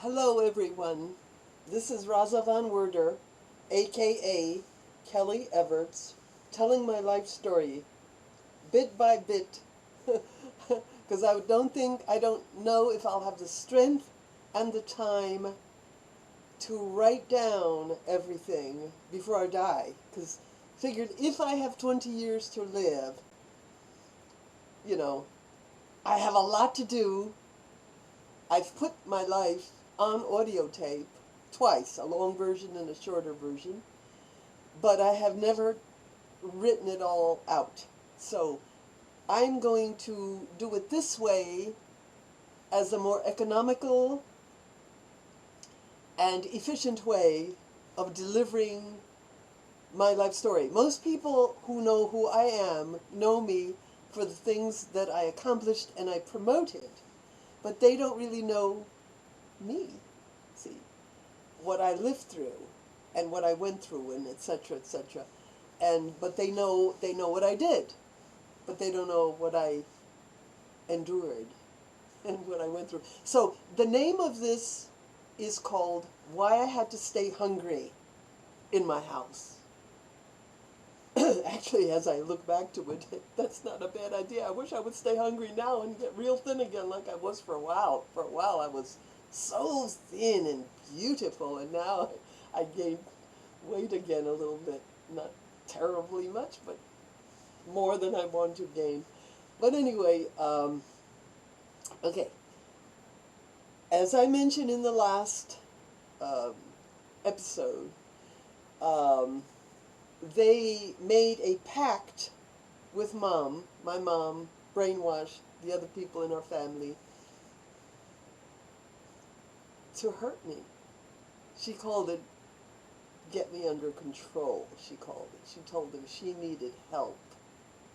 Hello everyone, this is Raza Van Werder, aka Kelly Everts, telling my life story, bit by bit, because I don't know if I'll have the strength and the time to write down everything before I die, because figured if I have 20 years to live, I have a lot to do. I've put my life on audio tape twice, a long version and a shorter version, but I have never written it all out. So I'm going to do it this way as a more economical and efficient way of delivering my life story. Most people who know who I am know me for the things that I accomplished and I promoted, but they don't really know me, see, what I lived through and what I went through and etc., etc. But they know what I did, but they don't know what I endured and what I went through. So the name of this is called Why I Had to Stay Hungry in My House. Actually, as I look back to it, that's not a bad idea. I wish I would stay hungry now and get real thin again like I was for a while. For a while I was so thin and beautiful, and now I gained weight again a little bit. Not terribly much, but more than I want to gain. But anyway, okay. As I mentioned in the last episode, they made a pact with Mom. My mom brainwashed the other people in our family to hurt me. She called it get me under control, she called it. She told them she needed help,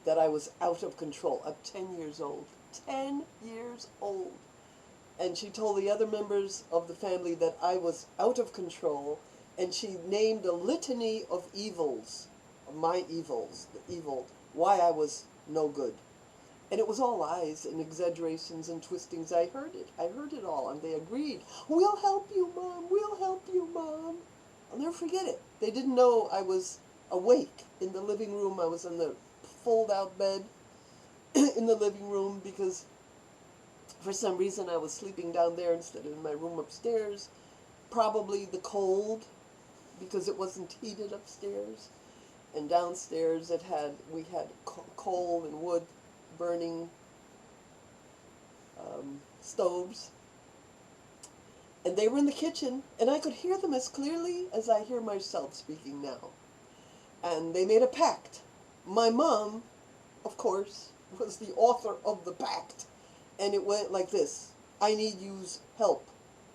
that I was out of control. I'm 10 years old. 10 years old. And she told the other members of the family that I was out of control, and she named a litany of evils, of my evils, the evil, why I was no good. And it was all lies and exaggerations and twistings. I heard it all, and they agreed. We'll help you, Mom. We'll help you, Mom. I'll never forget it. They didn't know I was awake in the living room. I was in the fold-out bed in the living room because for some reason I was sleeping down there instead of in my room upstairs. Probably the cold, because it wasn't heated upstairs. And downstairs we had coal and wood burning stoves. And they were in the kitchen, and I could hear them as clearly as I hear myself speaking now. And they made a pact. My mom, of course, was the author of the pact. And it went like this: I need you's help.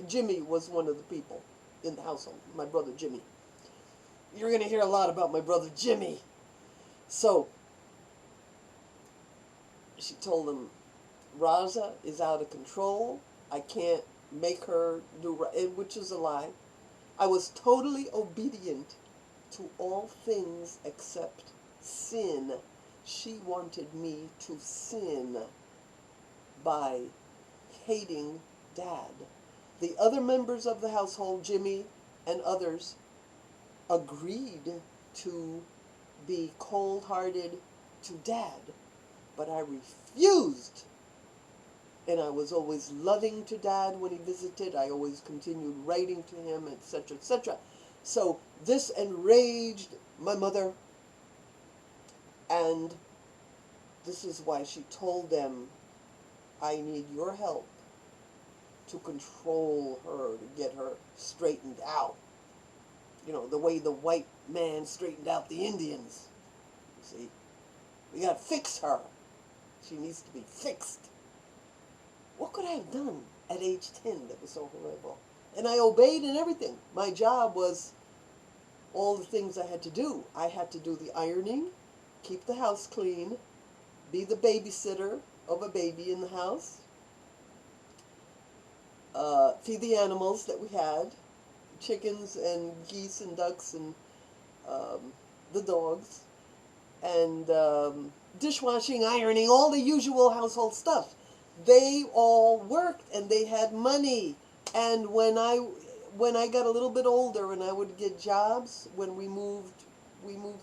Jimmy was one of the people in the household, my brother Jimmy. You're going to hear a lot about my brother Jimmy. So she told him, Raza is out of control. I can't make her do right, which is a lie. I was totally obedient to all things except sin. She wanted me to sin by hating Dad. The other members of the household, Jimmy and others, agreed to be cold-hearted to Dad, but I refused. And I was always loving to Dad when he visited. I always continued writing to him, etc., etc. So this enraged my mother, and this is why she told them, I need your help to control her, to get her straightened out. You know, the way the white man straightened out the Indians. You see, we got to fix her. She needs to be fixed. What could I have done at age 10 that was so horrible? And I obeyed in everything. My job was all the things I had to do. I had to do the ironing, keep the house clean, be the babysitter of a baby in the house, feed the animals that we had, chickens and geese and ducks and the dogs, and dishwashing, ironing, all the usual household stuff. They all worked and they had money. And when I got a little bit older and I would get jobs, when we moved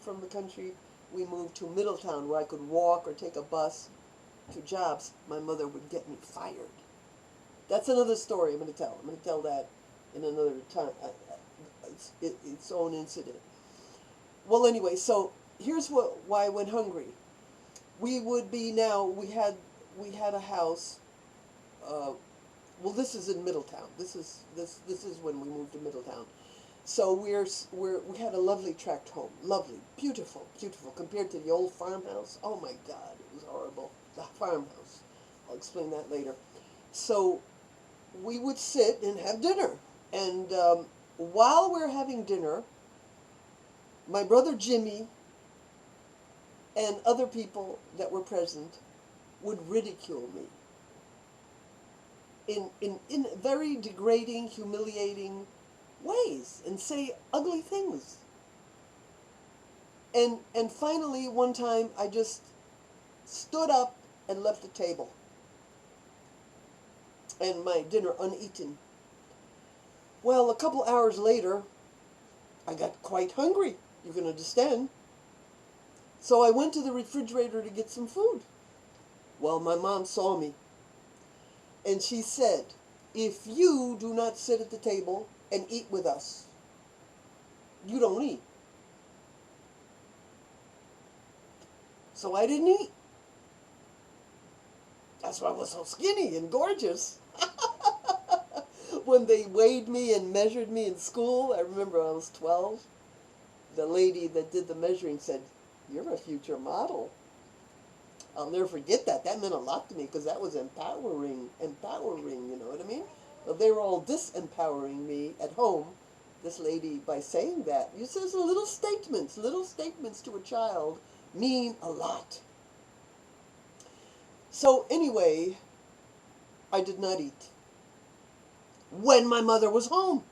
from the country, we moved to Middletown where I could walk or take a bus to jobs, my mother would get me fired. That's another story I'm going to tell. I'm going to tell that in another time. Its own incident. Well, anyway, so here's why I went hungry. We would be now. We had a house. Well, this is in Middletown. This is when we moved to Middletown. So we had a lovely tract home, lovely, beautiful, beautiful compared to the old farmhouse. Oh my God, it was horrible. The farmhouse. I'll explain that later. So we would sit and have dinner, and while we're having dinner, my brother Jimmy and other people that were present would ridicule me in very degrading, humiliating ways and say ugly things. And finally, one time, I just stood up and left the table and my dinner uneaten. Well, a couple hours later, I got quite hungry, you can understand. So I went to the refrigerator to get some food. Well, my mom saw me, and she said, if you do not sit at the table and eat with us, you don't eat. So I didn't eat. That's why I was so skinny and gorgeous. When they weighed me and measured me in school, I remember I was 12, the lady that did the measuring said, "You're a future model." I'll never forget that. That meant a lot to me because that was empowering, you know what I mean? But they were all disempowering me at home, this lady, by saying that. You says little statements to a child mean a lot. So anyway, I did not eat. When my mother was home.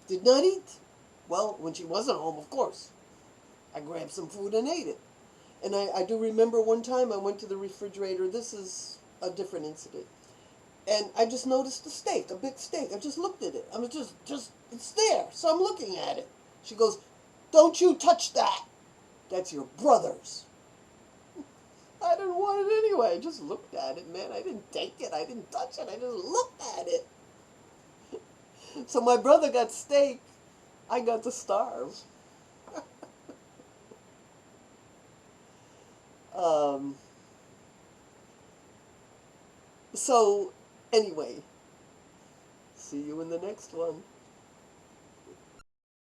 Did not eat. Well, when she wasn't home, of course. I grabbed some food and ate it. And I do remember one time I went to the refrigerator. This is a different incident. And I just noticed a steak, a big steak. I just looked at it. I was just, it's there. So I'm looking at it. She goes, "Don't you touch that. That's your brother's." I didn't want it anyway. I just looked at it, man. I didn't take it. I didn't touch it. I just looked at it. So my brother got steak. I got to starve. So, anyway, see you in the next one.